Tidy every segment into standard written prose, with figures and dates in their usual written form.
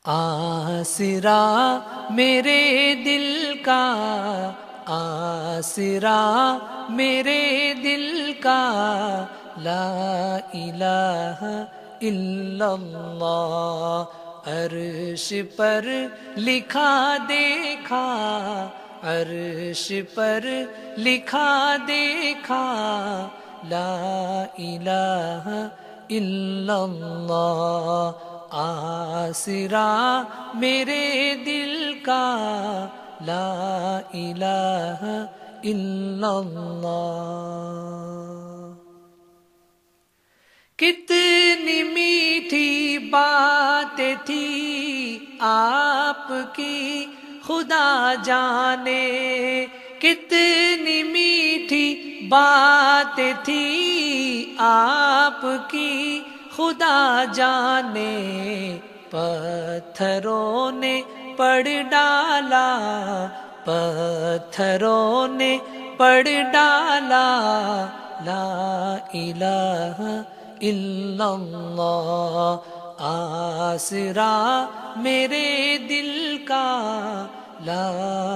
آسرا میرے دل کا، آسرا میرے دل کا، لا الہ الا اللہ۔ عرش پر لکھا دیکھا، عرش پر لکھا دیکھا، لا الہ الا اللہ۔ آسرا میرے دل کا، لا الہ الا اللہ۔ کتنی میٹھی باتیں تھی آپ کی خدا جانے، کتنی میٹھی باتیں تھی آپ کی خدا جانے، پتھروں نے پڑھ ڈالا، پتھروں نے پڑھ ڈالا، لا الہ الا اللہ۔ آسرا میرے دل کا، لا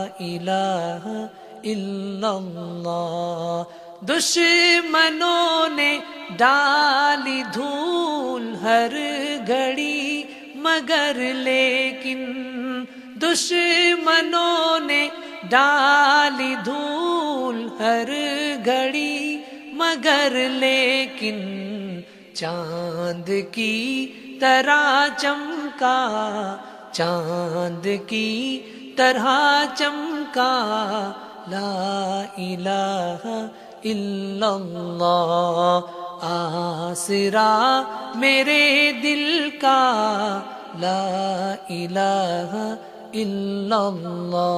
الہ الا اللہ۔ دشمنوں نے ڈالی دھول ہر گھڑی، مگر لیکن دشمنوں نے ڈالی دھول ہر گھڑی، مگر لیکن چاند کی طرح چمکا، چاند کی طرح چمکا، لا الہ الا اللہ۔ آسرا میرے دل کا، لا الہ الا اللہ۔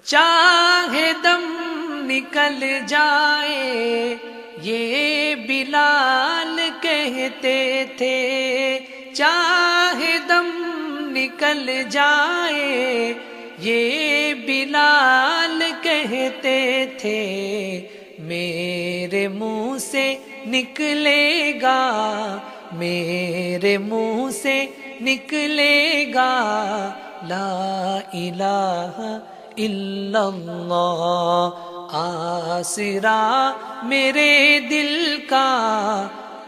چاہے دم نکل جائے یہ بلال کہتے تھے، چاہے دم نکل جائے یہ بلال کہتے تھے، میرے منہ سے نکلے گا، میرے منہ سے نکلے گا، لا الہ الا اللہ۔ آسرا میرے دل کا،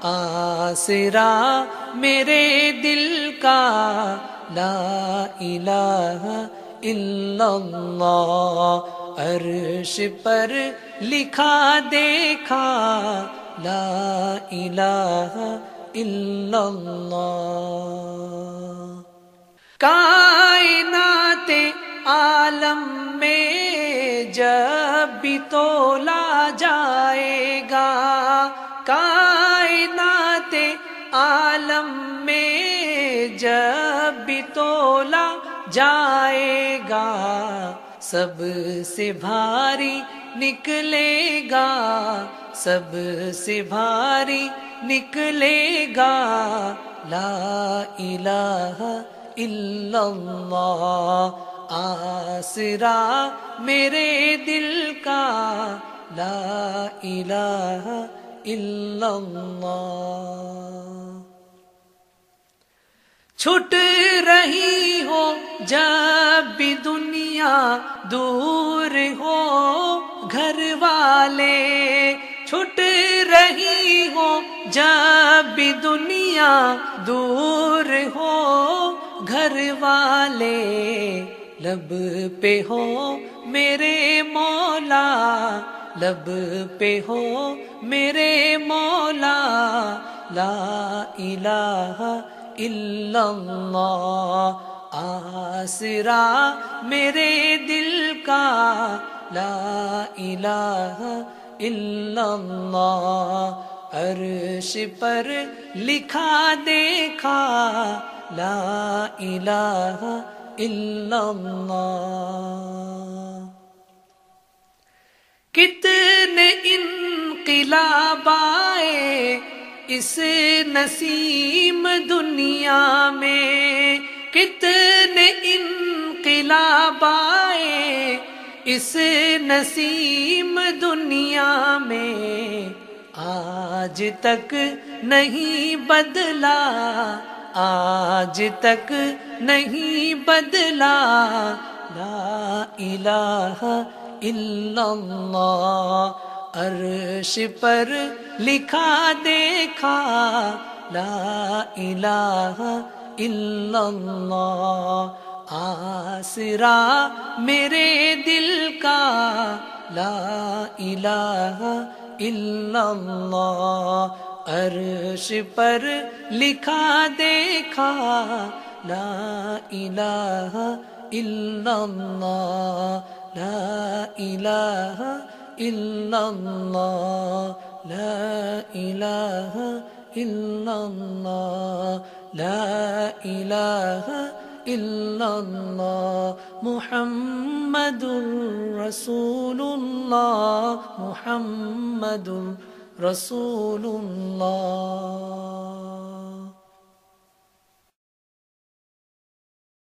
آسرا میرے دل کا، لا الہ الا اللہ۔ عرش پر لکھا دیکھا، لا الہ الا اللہ۔ کائنات عالم میں جب بھی تولا جائے گا، کائنات عالم میں جب بھی تولا جائے گا، سب سے بھاری نکلے گا، سب سے بھاری نکلے گا، لا الہ الا اللہ۔ آسرا میرے دل کا، لا الہ الا اللہ۔ چھٹ رہی ہو جب بھی دنیا، دور ہو گھر والے، چھٹ رہی ہو جب بھی دنیا، دور ہو گھر والے، لب پہ ہو میرے مولا، لب پہ ہو میرے مولا، لا الہ الا اللہ۔ آسرا میرے دل کا، لا الہ الا اللہ۔ عرش پر لکھا دیکھا، لا الہ الا اللہ۔ کتنے انقلاب آئے اس نسیم دنیا میں، کتنے انقلاب آئے اس نسیم دنیا میں، آج تک نہیں بدلا، آج تک نہیں بدلا لا الہ الا اللہ عرش پر لکھا دیکھا لا الہ الا اللہ آسرا میرے دل کا لا الہ الا اللہ عرش پر لکھا دیکھا لا الہ الا اللہ لا الہ الا اللہ لا الہ الا اللہ لا الہ الا اللہ محمد رسول اللہ محمد رسول اللہ